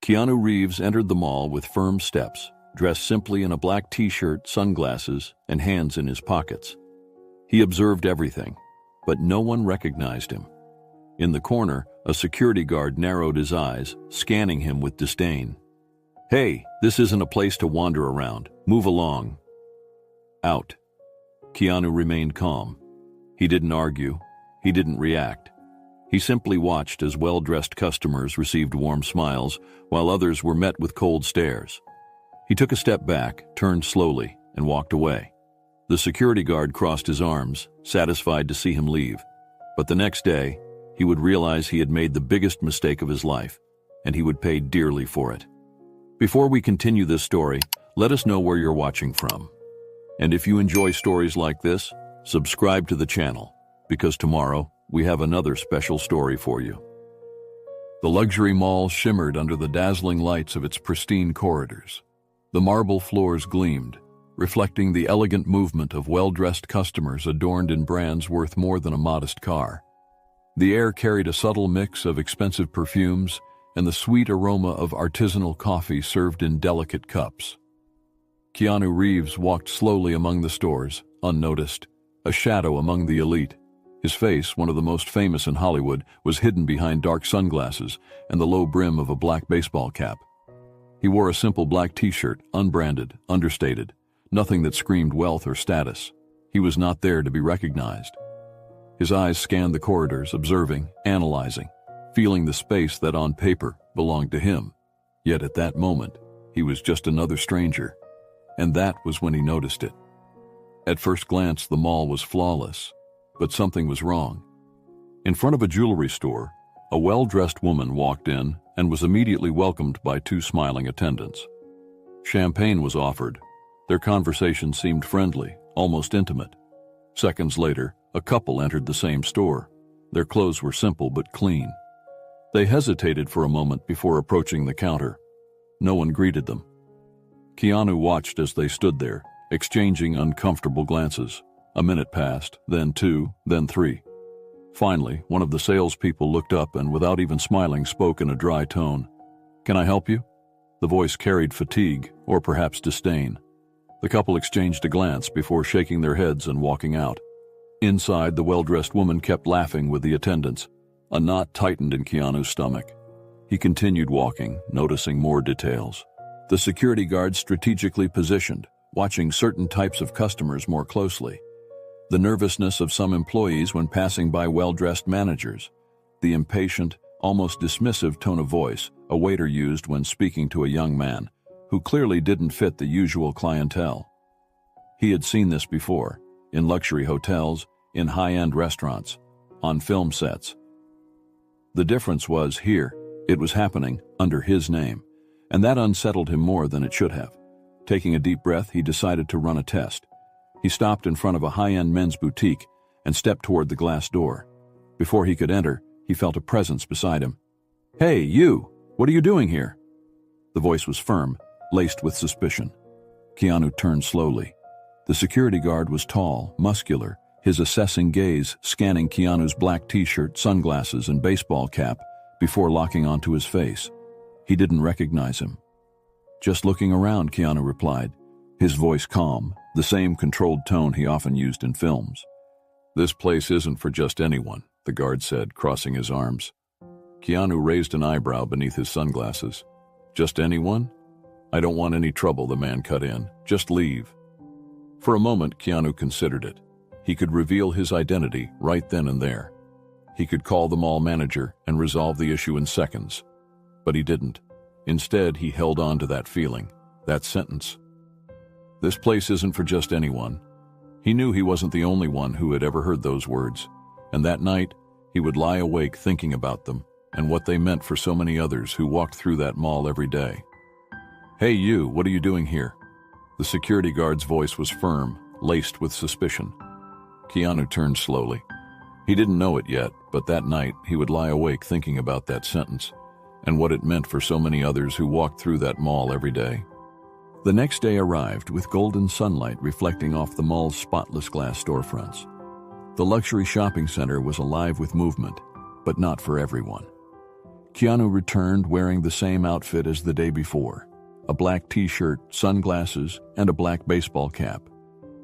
Keanu Reeves entered the mall with firm steps, dressed simply in a black t-shirt, sunglasses, and hands in his pockets. He observed everything, but no one recognized him. In the corner, a security guard narrowed his eyes, scanning him with disdain. "Hey, this isn't a place to wander around. Move along." Out. Keanu remained calm. He didn't argue. He didn't react. He simply watched as well-dressed customers received warm smiles, while others were met with cold stares. He took a step back, turned slowly, and walked away. The security guard crossed his arms, satisfied to see him leave. But the next day, he would realize he had made the biggest mistake of his life, and he would pay dearly for it. Before we continue this story, let us know where you're watching from. And if you enjoy stories like this, subscribe to the channel, because tomorrow we have another special story for you. The luxury mall shimmered under the dazzling lights of its pristine corridors. The marble floors gleamed, reflecting the elegant movement of well-dressed customers adorned in brands worth more than a modest car. The air carried a subtle mix of expensive perfumes and the sweet aroma of artisanal coffee served in delicate cups. Keanu Reeves walked slowly among the stores, unnoticed, a shadow among the elite. His face, one of the most famous in Hollywood, was hidden behind dark sunglasses and the low brim of a black baseball cap. He wore a simple black t-shirt, unbranded, understated, nothing that screamed wealth or status. He was not there to be recognized. His eyes scanned the corridors, observing, analyzing, feeling the space that on paper belonged to him. Yet at that moment, he was just another stranger. And that was when he noticed it. At first glance, the mall was flawless, but something was wrong. In front of a jewelry store, a well-dressed woman walked in and was immediately welcomed by two smiling attendants. Champagne was offered. Their conversation seemed friendly, almost intimate. Seconds later, a couple entered the same store. Their clothes were simple but clean. They hesitated for a moment before approaching the counter. No one greeted them. Keanu watched as they stood there, exchanging uncomfortable glances. A minute passed, then 2, then 3. Finally, one of the salespeople looked up and, without even smiling, spoke in a dry tone. "Can I help you?" The voice carried fatigue, or perhaps disdain. The couple exchanged a glance before shaking their heads and walking out. Inside, the well-dressed woman kept laughing with the attendants. A knot tightened in Keanu's stomach. He continued walking, noticing more details. The security guards strategically positioned, watching certain types of customers more closely. The nervousness of some employees when passing by well-dressed managers. The impatient, almost dismissive tone of voice a waiter used when speaking to a young man, who clearly didn't fit the usual clientele. He had seen this before, in luxury hotels, in high-end restaurants, on film sets. The difference was here, it was happening under his name, and that unsettled him more than it should have. Taking a deep breath, he decided to run a test. He stopped in front of a high-end men's boutique and stepped toward the glass door. Before he could enter, he felt a presence beside him. "Hey, you! What are you doing here?" The voice was firm, laced with suspicion. Keanu turned slowly. The security guard was tall, muscular, his assessing gaze scanning Keanu's black t-shirt, sunglasses, and baseball cap before locking onto his face. He didn't recognize him. "Just looking around," Keanu replied, his voice calm, the same controlled tone he often used in films. "This place isn't for just anyone," the guard said, crossing his arms. Keanu raised an eyebrow beneath his sunglasses. "Just anyone? I don't want any trouble," the man cut in. "Just leave." For a moment, Keanu considered it. He could reveal his identity right then and there. He could call the mall manager and resolve the issue in seconds. But he didn't. Instead, he held on to that feeling, that sentence. This place isn't for just anyone. He knew he wasn't the only one who had ever heard those words, and that night, he would lie awake thinking about them and what they meant for so many others who walked through that mall every day. "Hey you, what are you doing here?" The security guard's voice was firm, laced with suspicion. Keanu turned slowly. He didn't know it yet, but that night he would lie awake thinking about that sentence and what it meant for so many others who walked through that mall every day. The next day arrived with golden sunlight reflecting off the mall's spotless glass storefronts. The luxury shopping center was alive with movement, but not for everyone. Keanu returned wearing the same outfit as the day before, a black t-shirt, sunglasses, and a black baseball cap.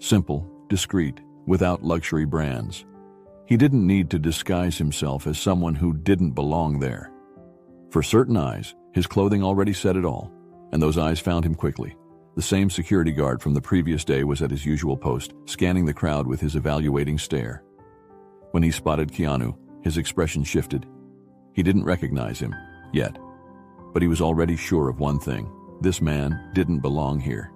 Simple, discreet, without luxury brands. He didn't need to disguise himself as someone who didn't belong there. For certain eyes, his clothing already said it all, and those eyes found him quickly. The same security guard from the previous day was at his usual post, scanning the crowd with his evaluating stare. When he spotted Keanu, his expression shifted. He didn't recognize him, yet. But he was already sure of one thing: this man didn't belong here.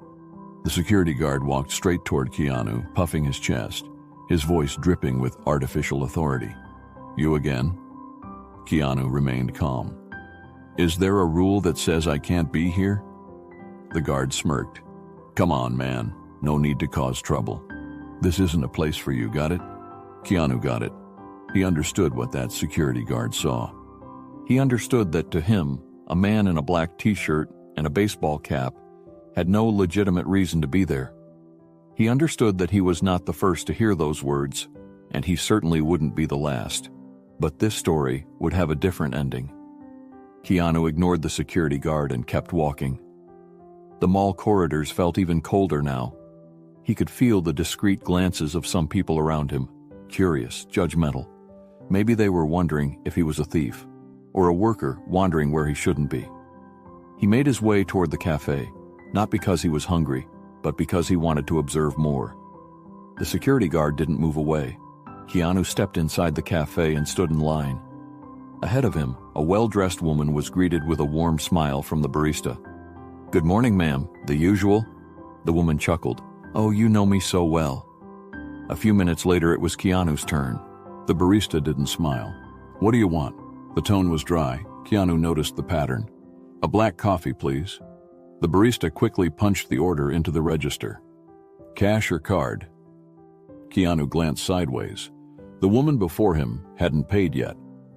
The security guard walked straight toward Keanu, puffing his chest, his voice dripping with artificial authority. "You again?" Keanu remained calm. "Is there a rule that says I can't be here?" The guard smirked. "Come on, man. No need to cause trouble. This isn't a place for you, got it?" Keanu got it. He understood what that security guard saw. He understood that to him, a man in a black t-shirt and a baseball cap had no legitimate reason to be there. He understood that he was not the first to hear those words, and he certainly wouldn't be the last. But this story would have a different ending. Keanu ignored the security guard and kept walking. The mall corridors felt even colder now. He could feel the discreet glances of some people around him, curious, judgmental. Maybe they were wondering if he was a thief, or a worker wandering where he shouldn't be. He made his way toward the cafe, not because he was hungry, but because he wanted to observe more. The security guard didn't move away. Keanu stepped inside the cafe and stood in line. Ahead of him, a well-dressed woman was greeted with a warm smile from the barista. "Good morning, ma'am. The usual?" The woman chuckled. "Oh, you know me so well." A few minutes later, it was Keanu's turn. The barista didn't smile. "What do you want?" The tone was dry. Keanu noticed the pattern. "A black coffee, please." The barista quickly punched the order into the register. "Cash or card?" Keanu glanced sideways. The woman before him hadn't paid yet.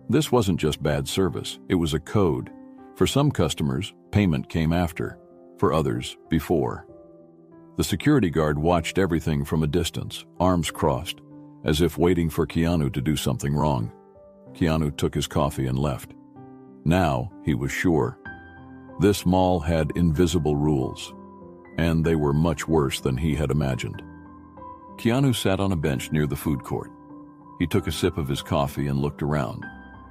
This wasn't just bad service, it was a code. For some customers, payment came after. For others, before. The security guard watched everything from a distance, arms crossed, as if waiting for Keanu to do something wrong. Keanu took his coffee and left. Now he was sure. This mall had invisible rules, and they were much worse than he had imagined. Keanu sat on a bench near the food court. He took a sip of his coffee and looked around.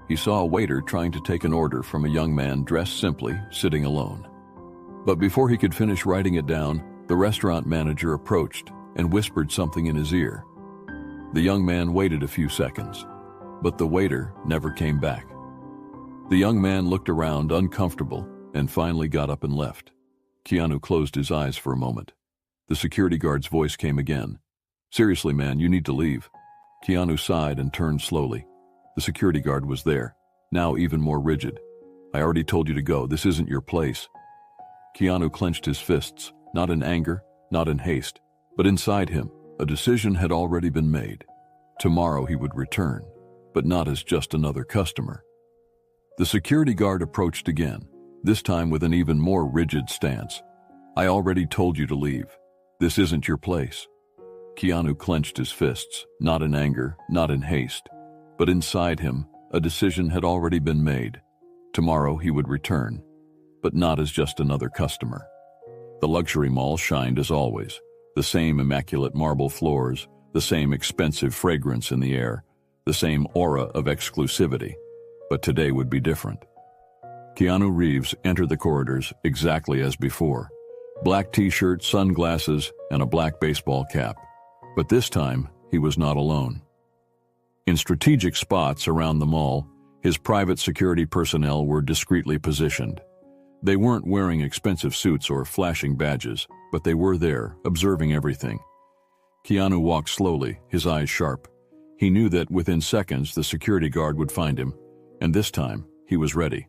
He saw a waiter trying to take an order from a young man dressed simply, sitting alone. But before he could finish writing it down, the restaurant manager approached and whispered something in his ear. The young man waited a few seconds, but the waiter never came back. The young man looked around, uncomfortable, and finally got up and left. Keanu closed his eyes for a moment. The security guard's voice came again. "Seriously, man, you need to leave." Keanu sighed and turned slowly. The security guard was there, now even more rigid. "I already told you to go. This isn't your place." Keanu clenched his fists, not in anger, not in haste, but inside him, a decision had already been made. Tomorrow he would return, but not as just another customer. The security guard approached again, this time with an even more rigid stance. "I already told you to leave. This isn't your place." Keanu clenched his fists, not in anger, not in haste, but inside him, a decision had already been made. Tomorrow he would return, but not as just another customer. The luxury mall shined as always, the same immaculate marble floors, the same expensive fragrance in the air, the same aura of exclusivity. But today would be different. Keanu Reeves entered the corridors exactly as before. Black t-shirt, sunglasses, and a black baseball cap. But this time, he was not alone. In strategic spots around the mall, his private security personnel were discreetly positioned. They weren't wearing expensive suits or flashing badges, but they were there, observing everything. Keanu walked slowly, his eyes sharp. He knew that within seconds the security guard would find him, and this time, he was ready.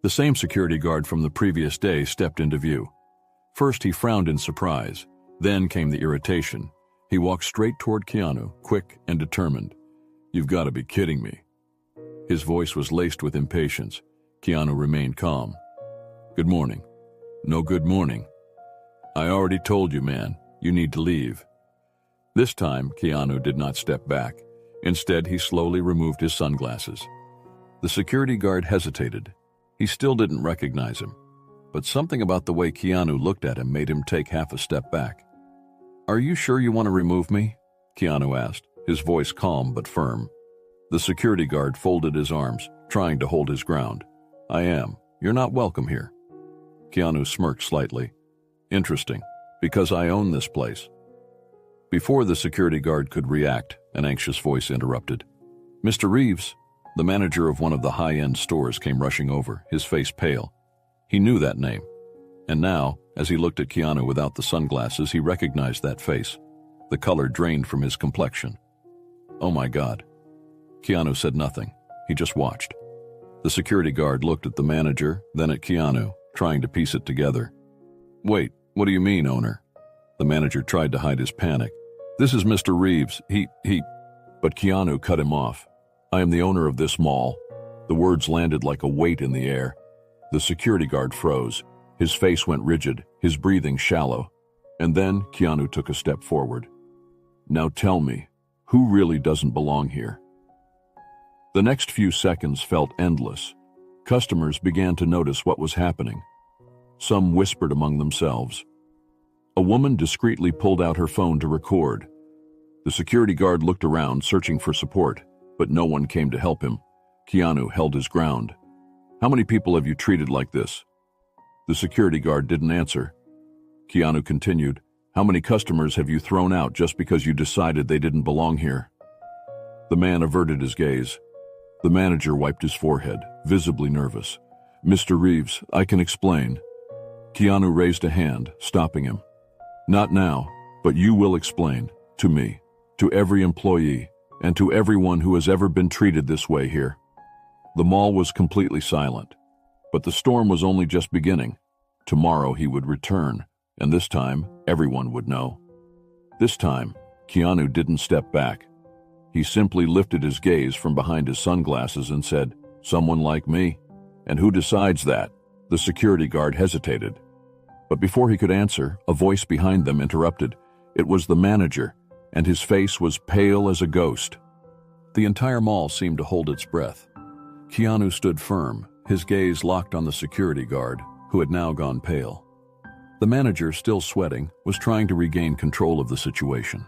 The same security guard from the previous day stepped into view. First he frowned in surprise, then came the irritation. He walked straight toward Keanu, quick and determined. "You've got to be kidding me." His voice was laced with impatience. Keanu remained calm. "Good morning." "No good morning." "I already told you, man. You need to leave." This time, Keanu did not step back. Instead, he slowly removed his sunglasses. The security guard hesitated. He still didn't recognize him, but something about the way Keanu looked at him made him take half a step back. "Are you sure you want to remove me?" Keanu asked, his voice calm but firm. The security guard folded his arms, trying to hold his ground. "I am. You're not welcome here." Keanu smirked slightly. "Interesting, because I own this place." Before the security guard could react, an anxious voice interrupted. "Mr. Reeves." The manager of one of the high-end stores came rushing over, his face pale. He knew that name. And now, as he looked at Keanu without the sunglasses, he recognized that face. The color drained from his complexion. "Oh my God." Keanu said nothing. He just watched. The security guard looked at the manager, then at Keanu, trying to piece it together. "Wait, what do you mean, owner?" The manager tried to hide his panic. "This is Mr. Reeves. He... But Keanu cut him off. "I am the owner of this mall." The words landed like a weight in the air. The security guard froze. His face went rigid, his breathing shallow. And then Keanu took a step forward. "Now tell me, who really doesn't belong here?" The next few seconds felt endless. Customers began to notice what was happening. Some whispered among themselves. A woman discreetly pulled out her phone to record. The security guard looked around, searching for support, but no one came to help him. Keanu held his ground. "How many people have you treated like this?" The security guard didn't answer. Keanu continued, "How many customers have you thrown out just because you decided they didn't belong here?" The man averted his gaze. The manager wiped his forehead, visibly nervous. "Mr. Reeves, I can explain." Keanu raised a hand, stopping him. "Not now, but you will explain. To me, to every employee, and to everyone who has ever been treated this way here." The mall was completely silent. But the storm was only just beginning. Tomorrow he would return, and this time, everyone would know. This time, Keanu didn't step back. He simply lifted his gaze from behind his sunglasses and said, "Someone like me? And who decides that?" The security guard hesitated. But before he could answer, a voice behind them interrupted. It was the manager, and his face was pale as a ghost. The entire mall seemed to hold its breath. Keanu stood firm, his gaze locked on the security guard, who had now gone pale. The manager, still sweating, was trying to regain control of the situation.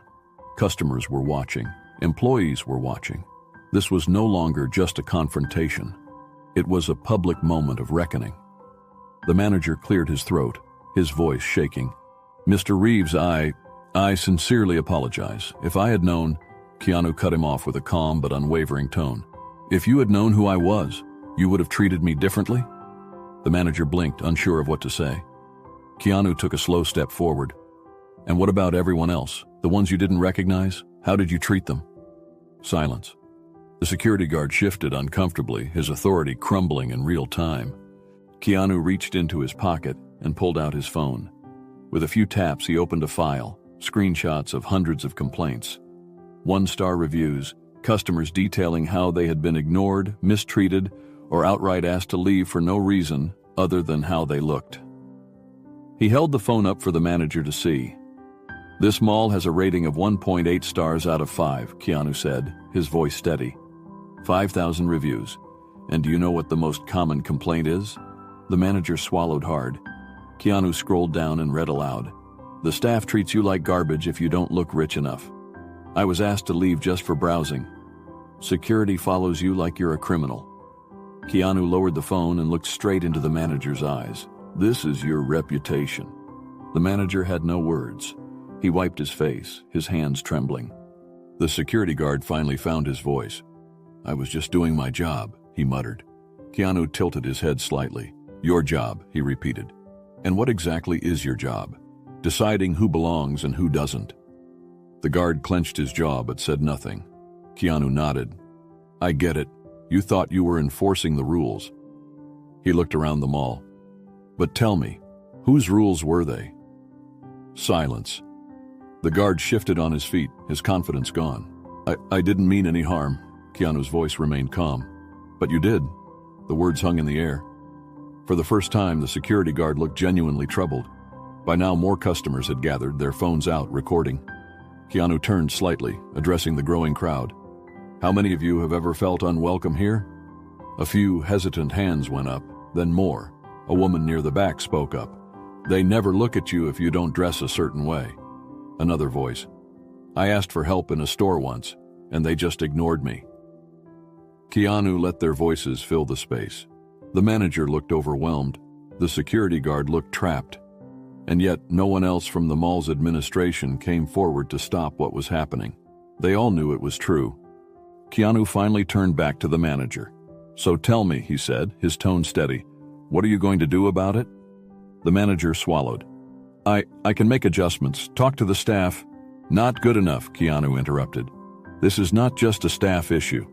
Customers were watching. Employees were watching. This was no longer just a confrontation. It was a public moment of reckoning. The manager cleared his throat, his voice shaking. "Mr. Reeves, I sincerely apologize. If I had known..." Keanu cut him off with a calm but unwavering tone. "If you had known who I was, you would have treated me differently?" The manager blinked, unsure of what to say. Keanu took a slow step forward. "And what about everyone else? The ones you didn't recognize? How did you treat them?" Silence. The security guard shifted uncomfortably, his authority crumbling in real time. Keanu reached into his pocket and pulled out his phone. With a few taps, he opened a file, screenshots of hundreds of complaints. 1-star reviews, customers detailing how they had been ignored, mistreated, or outright asked to leave for no reason other than how they looked. He held the phone up for the manager to see. "This mall has a rating of 1.8 stars out of 5, Keanu said, his voice steady. 5,000 reviews. And do you know what the most common complaint is?" The manager swallowed hard. Keanu scrolled down and read aloud. "The staff treats you like garbage if you don't look rich enough. I was asked to leave just for browsing. Security follows you like you're a criminal." Keanu lowered the phone and looked straight into the manager's eyes. "This is your reputation." The manager had no words. He wiped his face, his hands trembling. The security guard finally found his voice. "I was just doing my job," he muttered. Keanu tilted his head slightly. "Your job," he repeated. "And what exactly is your job?" "Deciding who belongs and who doesn't." The guard clenched his jaw but said nothing. Keanu nodded. "I get it. You thought you were enforcing the rules." He looked around the mall. "But tell me, whose rules were they?" Silence. The guard shifted on his feet, his confidence gone. I didn't mean any harm." Keanu's voice remained calm. "But you did." The words hung in the air. For the first time, the security guard looked genuinely troubled. By now, more customers had gathered, their phones out, recording. Keanu turned slightly, addressing the growing crowd. "How many of you have ever felt unwelcome here?" A few hesitant hands went up, then more. A woman near the back spoke up. "They never look at you if you don't dress a certain way." Another voice. "I asked for help in a store once, and they just ignored me." Keanu let their voices fill the space. The manager looked overwhelmed. The security guard looked trapped. And yet, no one else from the mall's administration came forward to stop what was happening. They all knew it was true. Keanu finally turned back to the manager. "So tell me," he said, his tone steady, "what are you going to do about it?" The manager swallowed. I can make adjustments. Talk to the staff." "Not good enough," Keanu interrupted. "This is not just a staff issue.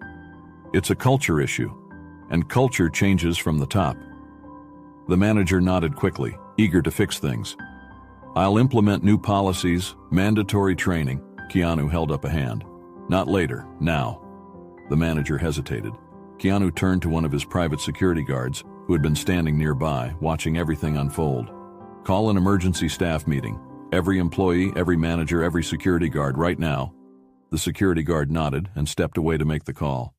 It's a culture issue, and culture changes from the top." The manager nodded quickly, eager to fix things. "I'll implement new policies, mandatory training." Keanu held up a hand. "Not later, now." The manager hesitated. Keanu turned to one of his private security guards, who had been standing nearby, watching everything unfold. "Call an emergency staff meeting. Every employee, every manager, every security guard, right now." The security guard nodded and stepped away to make the call.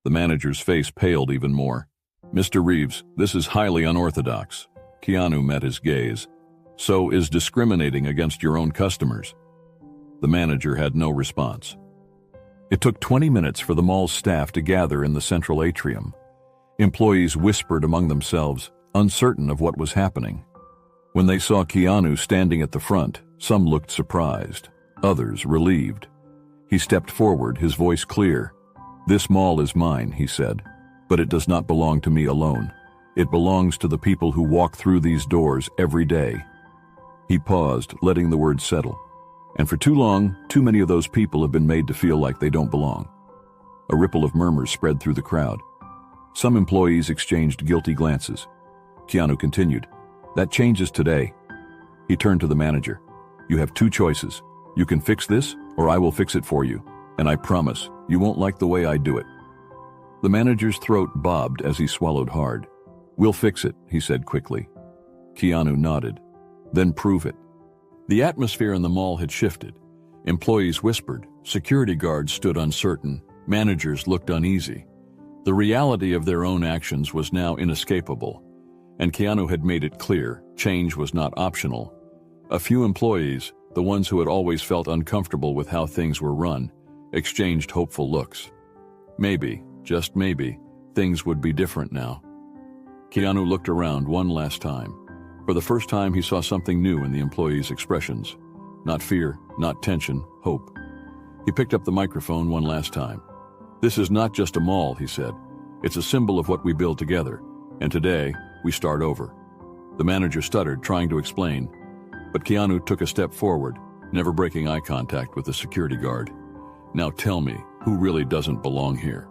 The manager's face paled even more. "Mr. Reeves, this is highly unorthodox." Keanu met his gaze. "So is discriminating against your own customers." The manager had no response. It took 20 minutes for the mall's staff to gather in the central atrium. Employees whispered among themselves, uncertain of what was happening. When they saw Keanu standing at the front, some looked surprised, others relieved. He stepped forward, his voice clear. "This mall is mine," he said, "but it does not belong to me alone. It belongs to the people who walk through these doors every day." He paused, letting the words settle. "And for too long, too many of those people have been made to feel like they don't belong." A ripple of murmurs spread through the crowd. Some employees exchanged guilty glances. Keanu continued, "That changes today." He turned to the manager. "You have two choices. You can fix this, or I will fix it for you. And I promise, you won't like the way I do it." The manager's throat bobbed as he swallowed hard. "We'll fix it," he said quickly. Keanu nodded. "Then prove it." The atmosphere in the mall had shifted. Employees whispered, security guards stood uncertain, managers looked uneasy. The reality of their own actions was now inescapable, and Keanu had made it clear change was not optional. A few employees, the ones who had always felt uncomfortable with how things were run, exchanged hopeful looks. Maybe, just maybe, things would be different now. Keanu looked around one last time. For the first time, he saw something new in the employees' expressions. Not fear, not tension, hope. He picked up the microphone one last time. "This is not just a mall," he said. "It's a symbol of what we build together. And today, we start over." The manager stuttered, trying to explain. But Keanu took a step forward, never breaking eye contact with the security guard. "Now tell me, who really doesn't belong here?"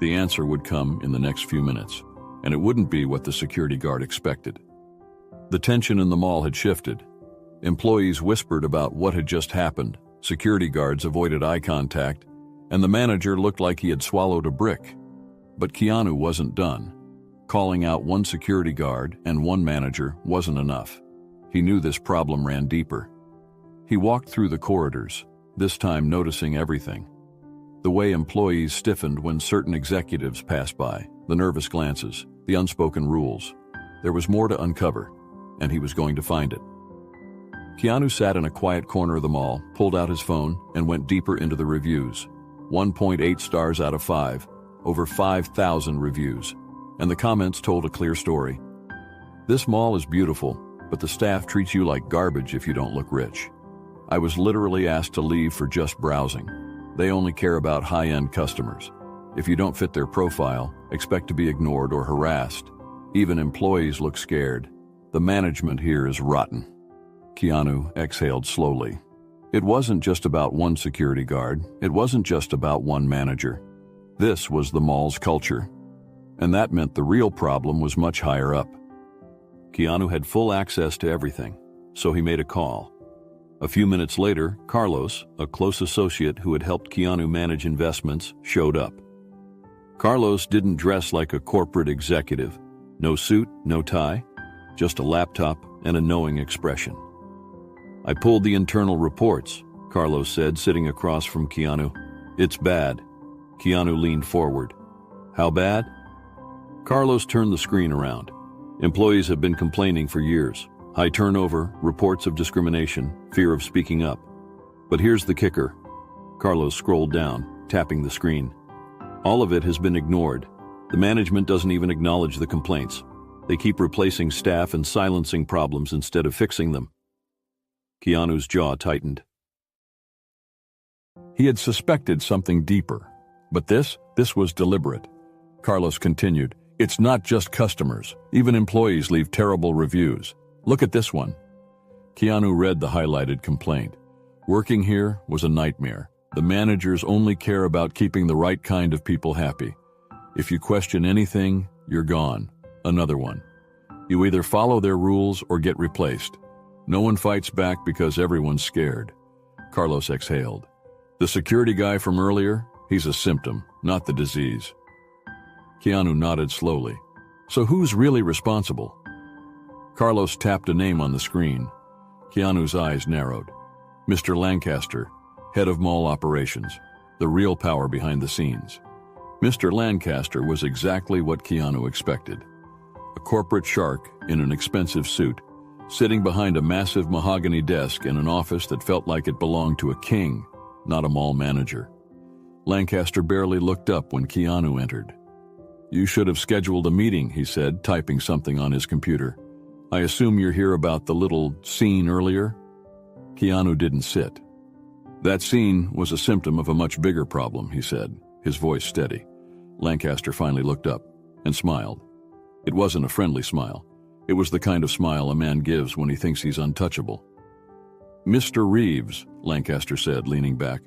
The answer would come in the next few minutes, and it wouldn't be what the security guard expected. The tension in the mall had shifted. Employees whispered about what had just happened, security guards avoided eye contact, and the manager looked like he had swallowed a brick. But Keanu wasn't done. Calling out one security guard and one manager wasn't enough. He knew this problem ran deeper. He walked through the corridors, this time noticing everything. The way employees stiffened when certain executives passed by, the nervous glances, the unspoken rules. There was more to uncover, and he was going to find it. Keanu sat in a quiet corner of the mall, pulled out his phone, and went deeper into the reviews. 1.8 stars out of 5, over 5,000 reviews, and the comments told a clear story. "This mall is beautiful, but the staff treats you like garbage if you don't look rich. I was literally asked to leave for just browsing. They only care about high-end customers. If you don't fit their profile, expect to be ignored or harassed. Even employees look scared. The management here is rotten." Keanu exhaled slowly. It wasn't just about one security guard. It wasn't just about one manager. This was the mall's culture. And that meant the real problem was much higher up. Keanu had full access to everything, so he made a call. A few minutes later, Carlos, a close associate who had helped Keanu manage investments, showed up. Carlos didn't dress like a corporate executive. No suit, no tie, just a laptop and a knowing expression. "I pulled the internal reports," Carlos said, sitting across from Keanu. "It's bad." Keanu leaned forward. "How bad?" Carlos turned the screen around. Employees have been complaining for years. High turnover, reports of discrimination, fear of speaking up. But here's the kicker. Carlos scrolled down, tapping the screen. All of it has been ignored. The management doesn't even acknowledge the complaints. They keep replacing staff and silencing problems instead of fixing them. Keanu's jaw tightened. He had suspected something deeper. But this was deliberate. Carlos continued, "It's not just customers. Even employees leave terrible reviews. Look at this one." Keanu read the highlighted complaint. "Working here was a nightmare. The managers only care about keeping the right kind of people happy. If you question anything, you're gone." Another one. "You either follow their rules or get replaced. No one fights back because everyone's scared." Carlos exhaled. "The security guy from earlier, he's a symptom, not the disease." Keanu nodded slowly. "So who's really responsible?" Carlos tapped a name on the screen. Keanu's eyes narrowed. Mr. Lancaster, head of mall operations, the real power behind the scenes. Mr. Lancaster was exactly what Keanu expected. A corporate shark in an expensive suit, sitting behind a massive mahogany desk in an office that felt like it belonged to a king, not a mall manager. Lancaster barely looked up when Keanu entered. "You should have scheduled a meeting," he said, typing something on his computer. "I assume you're here about the little scene earlier?" Keanu didn't sit. "That scene was a symptom of a much bigger problem," he said, his voice steady. Lancaster finally looked up and smiled. It wasn't a friendly smile. It was the kind of smile a man gives when he thinks he's untouchable. "Mr. Reeves," Lancaster said, leaning back,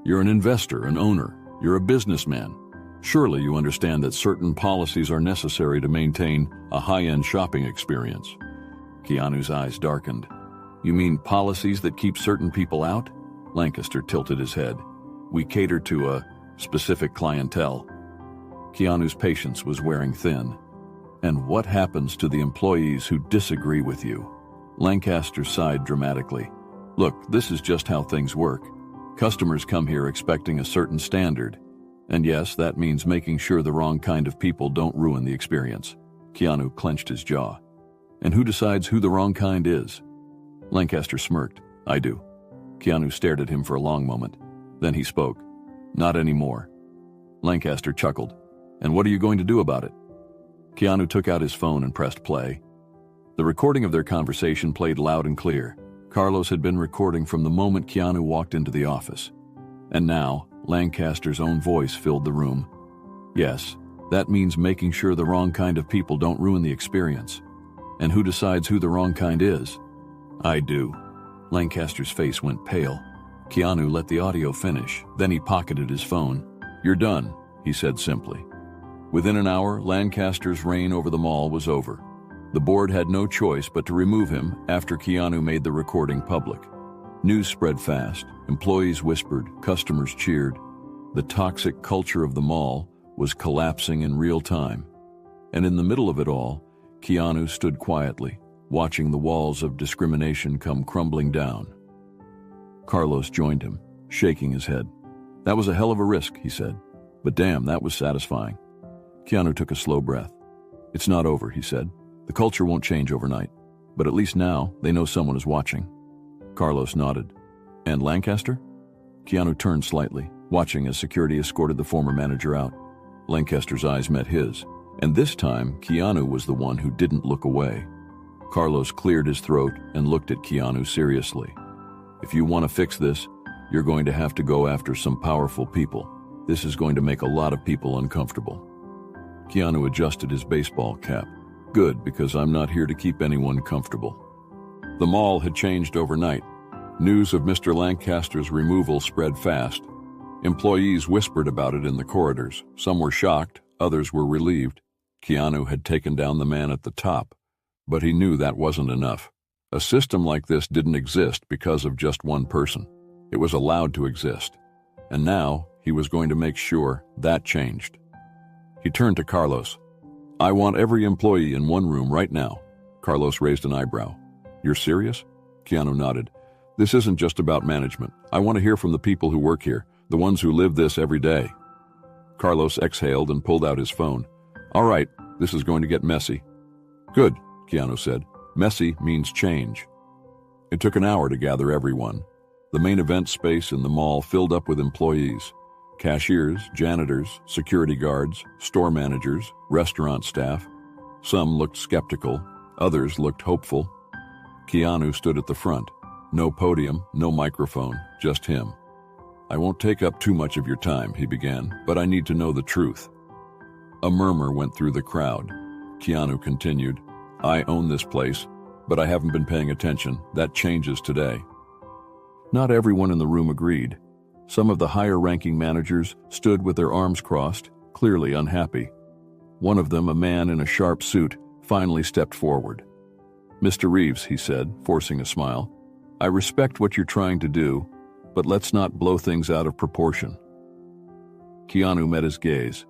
"you're an investor, an owner. You're a businessman. Surely you understand that certain policies are necessary to maintain a high-end shopping experience." Keanu's eyes darkened. "You mean policies that keep certain people out?" Lancaster tilted his head. "We cater to a specific clientele." Keanu's patience was wearing thin. "And what happens to the employees who disagree with you?" Lancaster sighed dramatically. "Look, this is just how things work. Customers come here expecting a certain standard. And yes, that means making sure the wrong kind of people don't ruin the experience." Keanu clenched his jaw. "And who decides who the wrong kind is?" Lancaster smirked. "I do." Keanu stared at him for a long moment. Then he spoke. "Not anymore." Lancaster chuckled. "And what are you going to do about it?" Keanu took out his phone and pressed play. The recording of their conversation played loud and clear. Carlos had been recording from the moment Keanu walked into the office. And now, Lancaster's own voice filled the room. "Yes, that means making sure the wrong kind of people don't ruin the experience. And who decides who the wrong kind is?" "I do." Lancaster's face went pale. Keanu let the audio finish, then he pocketed his phone. "You're done," he said simply. Within an hour, Lancaster's reign over the mall was over. The board had no choice but to remove him after Keanu made the recording public. News spread fast. Employees whispered, customers cheered. The toxic culture of the mall was collapsing in real time. And in the middle of it all, Keanu stood quietly, watching the walls of discrimination come crumbling down. Carlos joined him, shaking his head. "That was a hell of a risk," he said. "But damn, that was satisfying." Keanu took a slow breath. "It's not over," he said. "The culture won't change overnight. But at least now, they know someone is watching." Carlos nodded. "And Lancaster?" Keanu turned slightly, watching as security escorted the former manager out. Lancaster's eyes met his, and this time Keanu was the one who didn't look away. Carlos cleared his throat and looked at Keanu seriously. "If you want to fix this, you're going to have to go after some powerful people. This is going to make a lot of people uncomfortable." Keanu adjusted his baseball cap. "Good, because I'm not here to keep anyone comfortable." The mall had changed overnight. News of Mr. Lancaster's removal spread fast. Employees whispered about it in the corridors. Some were shocked, others were relieved. Keanu had taken down the man at the top, but he knew that wasn't enough. A system like this didn't exist because of just one person. It was allowed to exist. And now he was going to make sure that changed. He turned to Carlos. "I want every employee in one room right now." Carlos raised an eyebrow. "You're serious?" Keanu nodded. "This isn't just about management. I want to hear from the people who work here, the ones who live this every day." Carlos exhaled and pulled out his phone. "All right, This is going to get messy." "Good," Keanu said. "Messy means change." It took an hour to gather everyone. The main event space in the mall filled up with employees. Cashiers, janitors, security guards, store managers, restaurant staff. Some looked skeptical, others looked hopeful. Keanu stood at the front. No podium, no microphone, just him. "I won't take up too much of your time," he began, "but I need to know the truth." A murmur went through the crowd. Keanu continued, "I own this place, but I haven't been paying attention. That changes today." Not everyone in the room agreed. Some of the higher-ranking managers stood with their arms crossed, clearly unhappy. One of them, a man in a sharp suit, finally stepped forward. "Mr. Reeves," he said, forcing a smile, "I respect what you're trying to do, but let's not blow things out of proportion." Keanu met his gaze.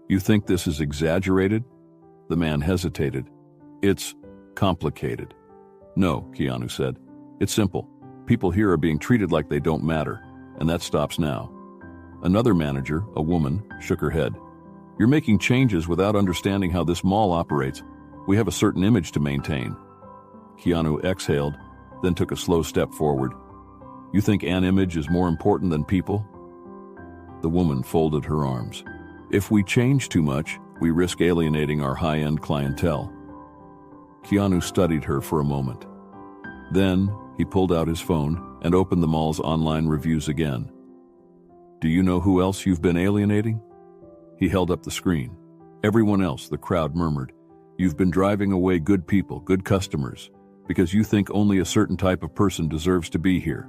"You think this is exaggerated?" The man hesitated. "It's complicated." "No," Keanu said. "It's simple. People here are being treated like they don't matter, and that stops now." Another manager, a woman, shook her head. "You're making changes without understanding how this mall operates. We have a certain image to maintain." Keanu exhaled, then took a slow step forward. "You think an image is more important than people?" The woman folded her arms. "If we change too much, we risk alienating our high-end clientele." Keanu studied her for a moment. Then he pulled out his phone and opened the mall's online reviews again. "Do you know who else you've been alienating?" He held up the screen. "Everyone else," the crowd murmured. "You've been driving away good people, good customers, because you think only a certain type of person deserves to be here."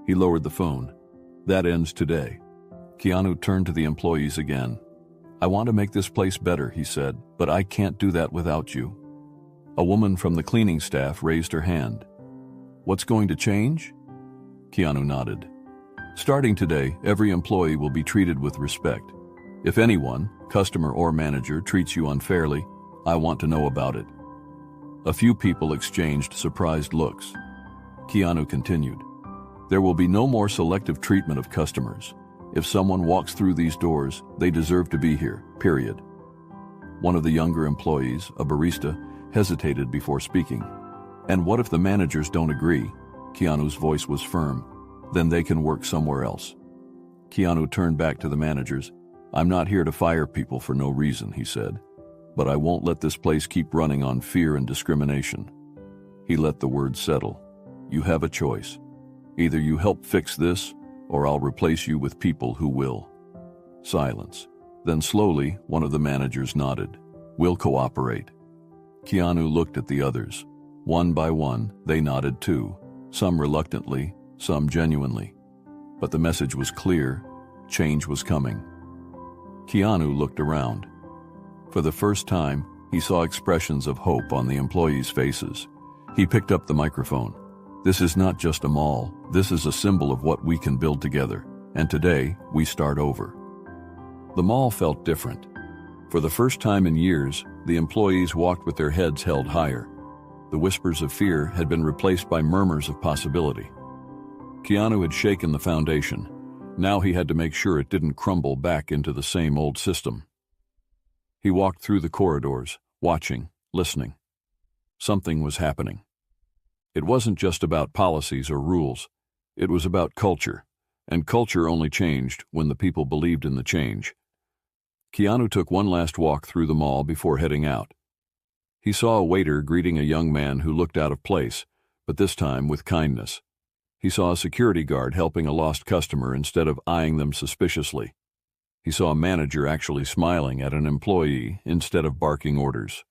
He lowered the phone. "That ends today." Keanu turned to the employees again. "I want to make this place better," he said, "but I can't do that without you." A woman from the cleaning staff raised her hand. "What's going to change?" Keanu nodded. "Starting today, every employee will be treated with respect. If anyone, customer or manager, treats you unfairly, I want to know about it." A few people exchanged surprised looks. Keanu continued, "There will be no more selective treatment of customers. If someone walks through these doors, they deserve to be here, period." One of the younger employees, a barista, hesitated before speaking. "And what if the managers don't agree?" Keanu's voice was firm. "Then they can work somewhere else." Keanu turned back to the managers. "I'm not here to fire people for no reason," he said, "but I won't let this place keep running on fear and discrimination." He let the words settle. "You have a choice. Either you help fix this, or I'll replace you with people who will." Silence. Then slowly, one of the managers nodded. "We'll cooperate." Keanu looked at the others. One by one, they nodded too, some reluctantly, some genuinely. But the message was clear. Change was coming. Keanu looked around. For the first time, he saw expressions of hope on the employees' faces. He picked up the microphone. "This is not just a mall. This is a symbol of what we can build together. And today, we start over." The mall felt different. For the first time in years, the employees walked with their heads held higher. The whispers of fear had been replaced by murmurs of possibility. Keanu had shaken the foundation. Now he had to make sure it didn't crumble back into the same old system. He walked through the corridors, watching, listening. Something was happening. It wasn't just about policies or rules. It was about culture, and culture only changed when the people believed in the change. Keanu took one last walk through the mall before heading out. He saw a waiter greeting a young man who looked out of place, but this time with kindness. He saw a security guard helping a lost customer instead of eyeing them suspiciously. He saw a manager actually smiling at an employee instead of barking orders.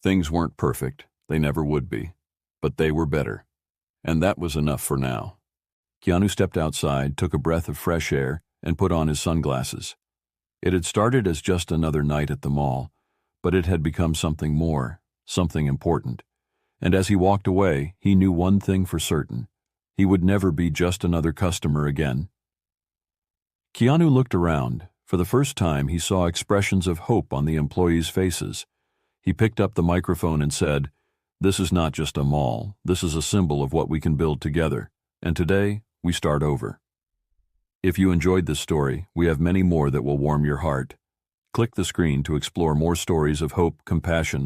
Things weren't perfect, they never would be, but they were better. And that was enough for now. Keanu stepped outside, took a breath of fresh air, and put on his sunglasses. It had started as just another night at the mall, but it had become something more, something important. And as he walked away, he knew one thing for certain. He would never be just another customer again. Keanu looked around. For the first time, he saw expressions of hope on the employees' faces. He picked up the microphone and said, "This is not just a mall. This is a symbol of what we can build together. And today, we start over." If you enjoyed this story, we have many more that will warm your heart. Click the screen to explore more stories of hope, compassion,